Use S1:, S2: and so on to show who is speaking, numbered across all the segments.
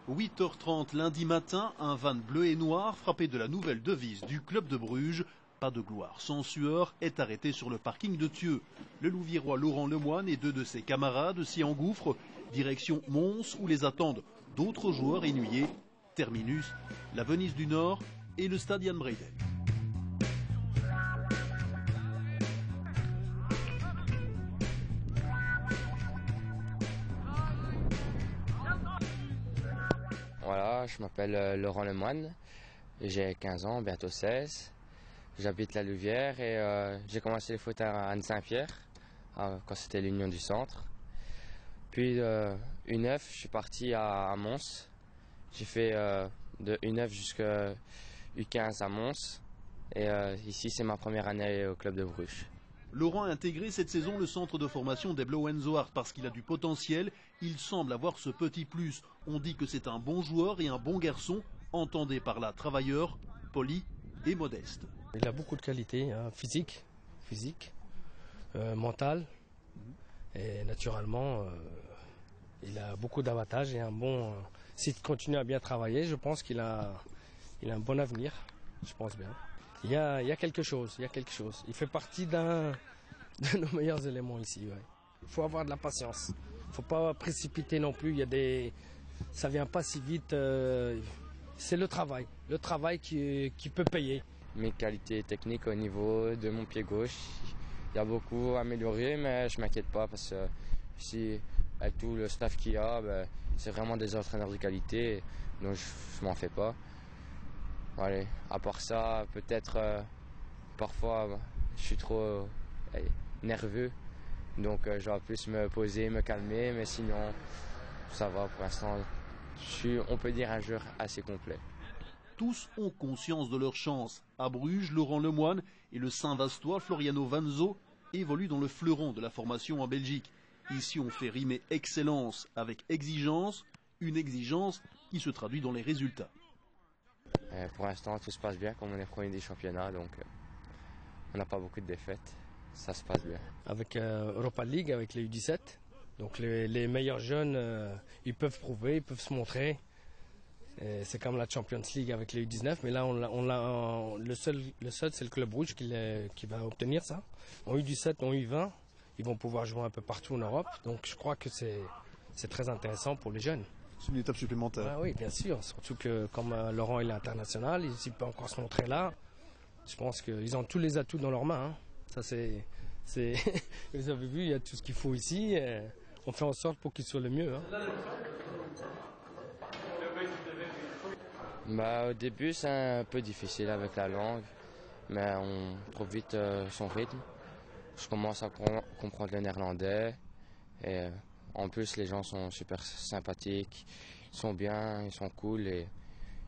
S1: 8h30 lundi matin, un van bleu et noir frappé de la nouvelle devise du club de Bruges. Pas de gloire sans sueur est arrêté sur le parking de Thieux. Le Louviérois Laurent Lemoine et deux de ses camarades s'y engouffrent. Direction Mons où les attendent d'autres joueurs ennuyés. Terminus, la Venise du Nord et le stade Jan Breydel.
S2: Voilà, je m'appelle Laurent Lemoine, j'ai 15 ans, bientôt 16. J'habite la Louvière et j'ai commencé le foot à Anne-Saint-Pierre, quand c'était l'Union du Centre. Puis U9, je suis parti à Mons. J'ai fait de U9 jusqu'à U15 à Mons. Et ici, c'est ma première année au club de Bruges.
S1: Laurent a intégré cette saison le centre de formation des Blauenzoard parce qu'il a du potentiel. Il semble avoir ce petit plus. On dit que c'est un bon joueur et un bon garçon. Entendez par là travailleur, poli et modeste.
S3: Il a beaucoup de qualités, hein, physique, mentale. Et naturellement, il a beaucoup d'avantages et un bon. S'il continue à bien travailler, je pense qu'il a un bon avenir. Je pense bien. Il y a quelque chose, Il fait partie de nos meilleurs éléments ici. Ouais. Il faut avoir de la patience. Il ne faut pas précipiter non plus. Ça vient pas si vite. C'est le travail qui peut payer.
S2: Mes qualités techniques au niveau de mon pied gauche, il y a beaucoup à améliorer, mais je m'inquiète pas parce que ici, avec tout le staff qu'il y a, c'est vraiment des entraîneurs de qualité, donc je m'en fais pas. Allez, à part ça, peut-être parfois je suis trop nerveux, donc je dois plus me poser, me calmer, mais sinon ça va pour l'instant. On peut dire un joueur assez complet.
S1: Tous ont conscience de leur chance. À Bruges, Laurent Lemoine et le Saint-Vastois Floriano Vanzo évoluent dans le fleuron de la formation en Belgique. Ici, on fait rimer excellence avec exigence, une exigence qui se traduit dans les résultats.
S2: Pour l'instant, tout se passe bien, comme on est premier des championnats, donc on n'a pas beaucoup de défaites. Ça se passe bien.
S3: Avec Europa League, avec les U17, donc les meilleurs jeunes, ils peuvent prouver, ils peuvent se montrer. C'est comme la Champions League avec les U19, mais là, le seul c'est le club rouge qui va obtenir ça. En U17, en U20, ils vont pouvoir jouer un peu partout en Europe, donc je crois que c'est très intéressant pour les jeunes.
S4: C'est une étape supplémentaire.
S3: Ah oui, bien sûr. Surtout que comme Laurent il est international, il peut encore se montrer là. Je pense qu'ils ont tous les atouts dans leurs mains. Hein. Ça c'est vous avez vu, il y a tout ce qu'il faut ici. On fait en sorte pour qu'il soit le mieux. Hein.
S2: Au début, c'est un peu difficile avec la langue, mais on trouve vite son rythme. Je commence à comprendre le néerlandais et en plus, les gens sont super sympathiques, ils sont bien, ils sont cool et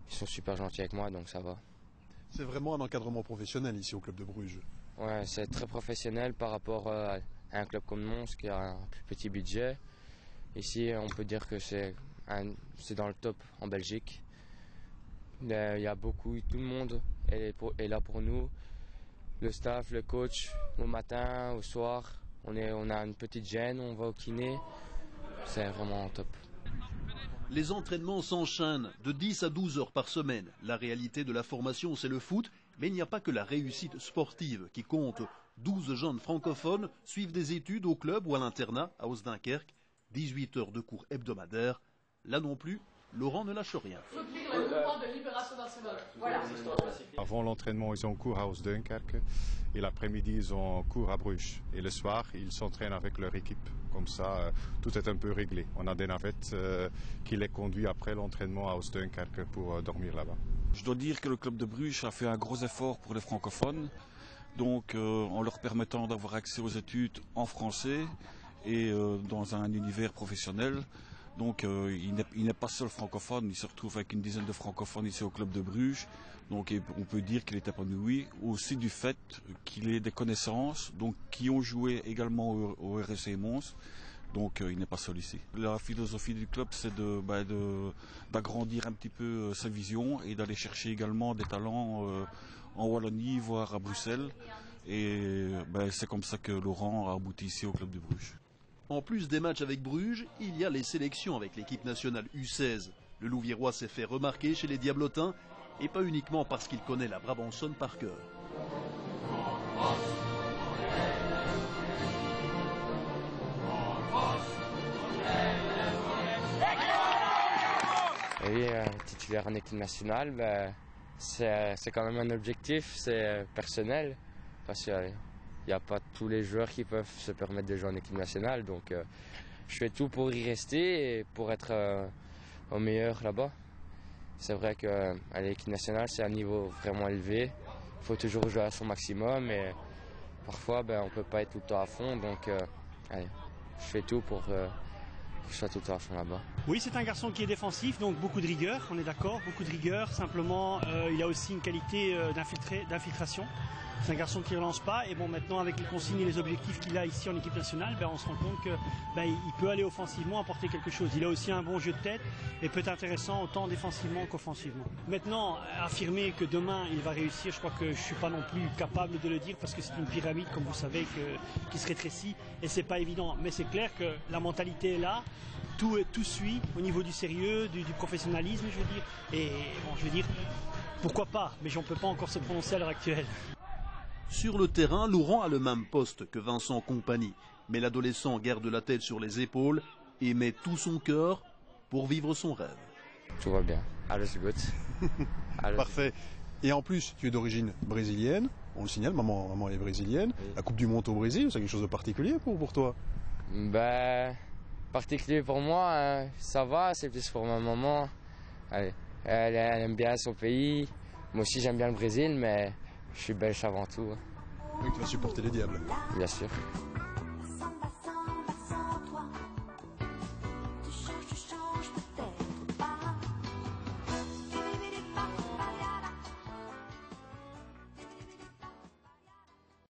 S2: ils sont super gentils avec moi, donc ça va.
S4: C'est vraiment un encadrement professionnel ici au club de Bruges.
S2: Ouais, c'est très professionnel par rapport à un club comme Mons qui a un plus petit budget. Ici, on peut dire que c'est dans le top en Belgique. Il y a beaucoup, tout le monde est là pour nous. Le staff, le coach, au matin, au soir. On a une petite gêne, on va au kiné. C'est vraiment top.
S1: Les entraînements s'enchaînent de 10 à 12 heures par semaine. La réalité de la formation, c'est le foot, mais il n'y a pas que la réussite sportive qui compte. 12 jeunes francophones suivent des études au club ou à l'internat à Oostdunkerque. 18 heures de cours hebdomadaires. Là non plus, Laurent ne lâche rien.
S5: Voilà.
S6: Avant l'entraînement, ils ont cours à Oostdunkerque et l'après-midi, ils ont cours à Bruges. Et le soir, ils s'entraînent avec leur équipe. Comme ça, tout est un peu réglé. On a des navettes qui les conduisent après l'entraînement à Oostdunkerque pour dormir là-bas.
S5: Je dois dire que le club de Bruges a fait un gros effort pour les francophones, donc en leur permettant d'avoir accès aux études en français et dans un univers professionnel. Donc il n'est pas seul francophone, il se retrouve avec une dizaine de francophones ici au club de Bruges. Donc on peut dire qu'il est épanoui aussi du fait qu'il ait des connaissances donc, qui ont joué également au RSC Mons. Donc il n'est pas seul ici. La philosophie du club c'est d'agrandir un petit peu sa vision et d'aller chercher également des talents en Wallonie, voire à Bruxelles. Et c'est comme ça que Laurent a abouti ici au club de Bruges.
S1: En plus des matchs avec Bruges, il y a les sélections avec l'équipe nationale U16. Le Louviérois s'est fait remarquer chez les Diablotins, et pas uniquement parce qu'il connaît la Brabançonne par cœur.
S2: Oui, titulaire en équipe nationale, ben, c'est quand même un objectif, c'est personnel, parce qu'il n'y a pas tous les joueurs qui peuvent se permettre de jouer en équipe nationale, donc je fais tout pour y rester et pour être au meilleur là-bas. C'est vrai qu'à l'équipe nationale, c'est un niveau vraiment élevé, il faut toujours jouer à son maximum et parfois ben, on ne peut pas être tout le temps à fond, donc allez, je fais tout pour que je sois tout le temps à fond là-bas.
S7: Oui, c'est un garçon qui est défensif, donc beaucoup de rigueur, on est d'accord, beaucoup de rigueur. Simplement, il a aussi une qualité d'infiltration. C'est un garçon qui ne relance pas. Et bon, maintenant, avec les consignes et les objectifs qu'il a ici en équipe nationale, ben, on se rend compte que il peut aller offensivement, apporter quelque chose. Il a aussi un bon jeu de tête et peut être intéressant autant défensivement qu'offensivement. Maintenant, affirmer que demain il va réussir, je crois que je ne suis pas non plus capable de le dire parce que c'est une pyramide, comme vous savez, qui se rétrécit et c'est pas évident. Mais c'est clair que la mentalité est là. Tout suit au niveau du sérieux, du professionnalisme, je veux dire. Et bon, je veux dire, pourquoi pas, mais on ne peut pas encore se prononcer à l'heure actuelle.
S1: Sur le terrain, Laurent a le même poste que Vincent Compagnie. Mais l'adolescent garde la tête sur les épaules et met tout son cœur pour vivre son rêve.
S2: Tout va bien. Alles gut.
S4: Parfait. Et en plus, tu es d'origine brésilienne. On le signale, maman est brésilienne.
S2: Oui.
S4: La Coupe du Monde au Brésil, c'est quelque chose de particulier pour toi?
S2: Ben, particulier pour moi, hein, ça va, c'est plus pour ma maman. Allez, elle aime bien son pays. Moi aussi j'aime bien le Brésil, mais je suis belge avant tout.
S4: Donc tu vas supporter les Diables.
S2: Bien sûr.